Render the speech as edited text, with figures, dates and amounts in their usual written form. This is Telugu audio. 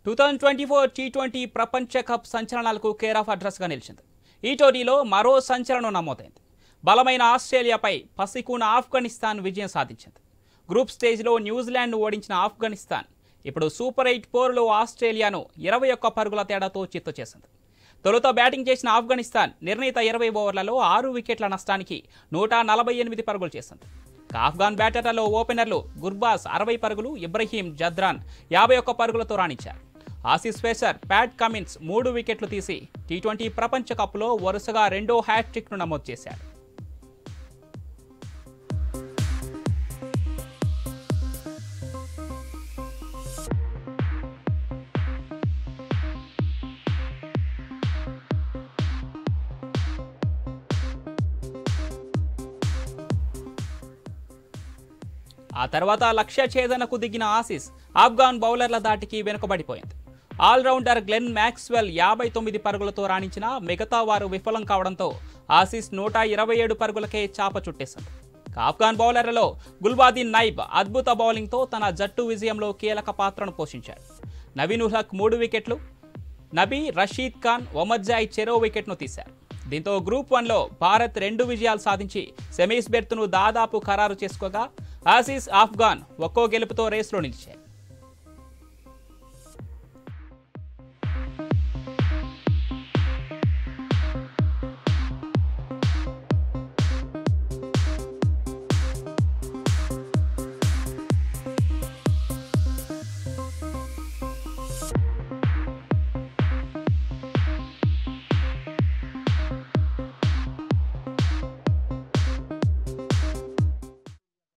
2024 టీ20 ప్రపంచ కప్ సంచలనాలకు కేర్ ఆఫ్ అడ్రస్గా నిలిచింది. ఈ టోర్నీలో మరో సంచలనం నమోదైంది. బలమైన ఆస్ట్రేలియాపై పసికూన ఆఫ్ఘనిస్తాన్ విజయం సాధించింది. గ్రూప్ స్టేజ్లో న్యూజిలాండ్ను ఓడించిన ఆఫ్ఘనిస్తాన్ ఇప్పుడు సూపర్ 8 పోరులో ఆస్ట్రేలియాను 21 పరుగుల తేడాతో చిత్తు చేసింది. తొలుత బ్యాటింగ్ చేసిన ఆఫ్ఘనిస్తాన్ నిర్ణీత 20 ఓవర్లలో 6 వికెట్ల నష్టానికి 148 పరుగులు చేసింది. ఆఫ్ఘాన్ బ్యాటర్లలో ఓపెనర్లు గుర్బాస్ 60 పరుగులు, ఇబ్రహీం జద్రాన్ 51 పరుగులతో రాణించారు. ఆసీస్ పేసర్ ప్యాట్ కమిన్స్ 3 వికెట్లు తీసి టీ20 ప్రపంచ కప్లో వరుసగా రెండో హ్యాట్రిక్ను నమోదు చేశాడు. ఆ తర్వాత లక్ష్య ఛేదనకు దిగిన ఆసీస్ ఆఫ్ఘాన్ బౌలర్ల దాటికి వెనుకబడిపోయింది. ఆల్రౌండర్ గ్లెన్ మ్యాక్స్వెల్ 59 పరుగులతో రాణించిన మిగతా వారు విఫలం కావడంతో ఆసీస్ 127 పరుగులకే చాప చుట్టేసింది. ఆఫ్ఘాన్ బౌలర్లలో గుల్బాదీన్ నైబ్ అద్భుత బౌలింగ్తో తన జట్టు విజయంలో కీలక పాత్రను పోషించాడు. నవీన్ ఉల్ హక్ 3 వికెట్లు, నబీ రషీద్ ఖాన్, ఒమర్జాయ్ చెరో వికెట్ను తీశారు. దీంతో గ్రూప్ 1లో భారత్ 2 విజయాలు సాధించి సెమీస్ బెర్త్ను దాదాపు ఖరారు చేసుకోగా ఆసీస్ ఆఫ్ఘాన్ ఒక్కో గెలుపుతో రేసులో నిలిచాయి.